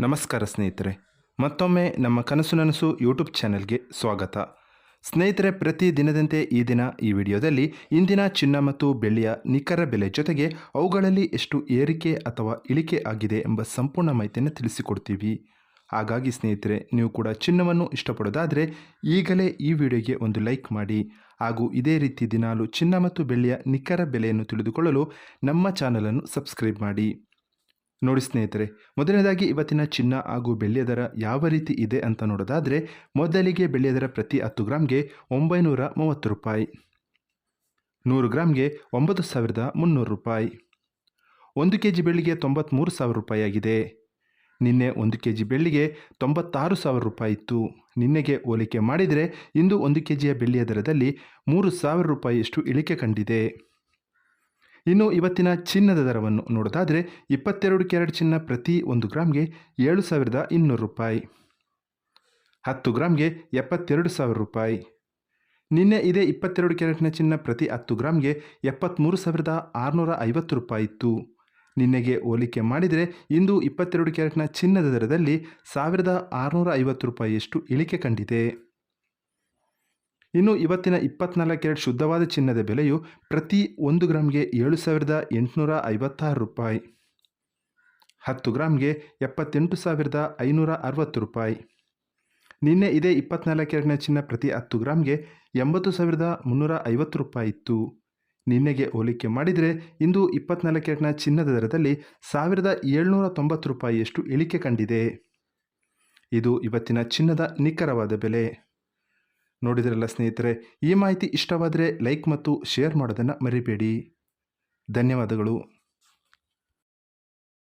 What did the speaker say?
ನಮಸ್ಕಾರ ಸ್ನೇಹಿತರೆ, ಮತ್ತೊಮ್ಮೆ ನಮ್ಮ ಕನಸು ನನಸು ಯೂಟ್ಯೂಬ್ ಚಾನೆಲ್ಗೆ ಸ್ವಾಗತ. ಸ್ನೇಹಿತರೆ, ಪ್ರತಿ ದಿನದಂತೆ ಈ ದಿನ ಈ ವಿಡಿಯೋದಲ್ಲಿ ಇಂದಿನ ಚಿನ್ನ ಮತ್ತು ಬೆಳ್ಳಿಯ ನಿಖರ ಬೆಲೆ ಜೊತೆಗೆ ಅವುಗಳಲ್ಲಿ ಎಷ್ಟು ಏರಿಕೆ ಅಥವಾ ಇಳಿಕೆ ಆಗಿದೆ ಎಂಬ ಸಂಪೂರ್ಣ ಮಾಹಿತಿಯನ್ನು ತಿಳಿಸಿಕೊಡ್ತೀವಿ. ಹಾಗಾಗಿ ಸ್ನೇಹಿತರೆ, ನೀವು ಕೂಡ ಚಿನ್ನವನ್ನು ಇಷ್ಟಪಡೋದಾದರೆ ಈಗಲೇ ಈ ವಿಡಿಯೋಗೆ ಒಂದು ಲೈಕ್ ಮಾಡಿ. ಹಾಗೂ ಇದೇ ರೀತಿ ದಿನಾಲು ಚಿನ್ನ ಮತ್ತು ಬೆಳ್ಳಿಯ ನಿಖರ ಬೆಲೆಯನ್ನು ತಿಳಿದುಕೊಳ್ಳಲು ನಮ್ಮ ಚಾನಲನ್ನು ಸಬ್ಸ್ಕ್ರೈಬ್ ಮಾಡಿ. ನೋಡಿ ಸ್ನೇಹಿತರೆ, ಮೊದಲನೇದಾಗಿ ಇವತ್ತಿನ ಚಿನ್ನ ಹಾಗೂ ಬೆಳ್ಳಿಯ ದರ ಯಾವ ರೀತಿ ಇದೆ ಅಂತ ನೋಡೋದಾದರೆ, ಮೊದಲಿಗೆ ಬೆಳ್ಳಿಯ ದರ ಪ್ರತಿ 10 ಗ್ರಾಮ್ಗೆ 930 ರೂಪಾಯಿ, 100 ಗ್ರಾಮ್ಗೆ 9300 ರೂಪಾಯಿ, 1 ಕೆಜಿ ಬೆಳ್ಳಿಗೆ 93,000 ರೂಪಾಯಿ ಆಗಿದೆ. ನಿನ್ನೆ 1 ಕೆಜಿ ಬೆಳ್ಳಿಗೆ 96,000 ರೂಪಾಯಿ ಇತ್ತು. ನಿನ್ನೆಗೆ ಹೋಲಿಕೆ ಮಾಡಿದರೆ ಇಂದು 1 ಕೆಜಿಯ ಬೆಳ್ಳಿಯ ದರದಲ್ಲಿ 3,000 ರೂಪಾಯಿಯಷ್ಟು ಇಳಿಕೆ ಕಂಡಿದೆ. ಇನ್ನು ಇವತ್ತಿನ ಚಿನ್ನದ ದರವನ್ನು ನೋಡೋದಾದರೆ, 22 ಕ್ಯಾರೆಟ್ ಚಿನ್ನ ಪ್ರತಿ 1 ಗ್ರಾಮ್ಗೆ 7,200 ರೂಪಾಯಿ, 10 ಗ್ರಾಮ್ಗೆ 72,000 ರೂಪಾಯಿ. ನಿನ್ನೆ ಇದೇ 22 ಕ್ಯಾರೆಟ್ನ ಚಿನ್ನ ಪ್ರತಿ 10 ಗ್ರಾಮ್ಗೆ 73,650 ರೂಪಾಯಿ ಇತ್ತು. ನಿನ್ನೆಗೆ ಹೋಲಿಕೆ ಮಾಡಿದರೆ ಇಂದು 22 ಕ್ಯಾರೆಟ್ನ ಚಿನ್ನದ ದರದಲ್ಲಿ 1,650 ರೂಪಾಯಿಯಷ್ಟು ಇಳಿಕೆ ಕಂಡಿದೆ. ಇನ್ನು ಇವತ್ತಿನ 24 ಕ್ಯಾರೆಟ್ ಶುದ್ಧವಾದ ಚಿನ್ನದ ಬೆಲೆಯು ಪ್ರತಿ 1 ಗ್ರಾಮ್ಗೆ 7,856 ರೂಪಾಯಿ, 10 ಗ್ರಾಮ್ಗೆ 78,560 ರೂಪಾಯಿ. ನಿನ್ನೆ ಇದೇ 24 ಕ್ಯಾರೆಟ್ನ ಚಿನ್ನ ಪ್ರತಿ 10 ಗ್ರಾಮ್ಗೆ 80,350 ರೂಪಾಯಿ ಇತ್ತು. ನಿನ್ನೆಗೆ ಹೋಲಿಕೆ ಮಾಡಿದರೆ ಇಂದು 24 ಕ್ಯಾರೆಟ್ನ ಚಿನ್ನದ ದರದಲ್ಲಿ 1,790 ರೂಪಾಯಿಯಷ್ಟು ಇಳಿಕೆ ಕಂಡಿದೆ. ಇದು ಇವತ್ತಿನ ಚಿನ್ನದ ನಿಖರವಾದ ಬೆಲೆ. ನೋಡಿದ್ರಲ್ಲ ಸ್ನೇಹಿತರೆ, ಈ ಮಾಹಿತಿ ಇಷ್ಟವಾದರೆ ಲೈಕ್ ಮತ್ತು ಶೇರ್ ಮಾಡೋದನ್ನು ಮರಿಬೇಡಿ. ಧನ್ಯವಾದಗಳು.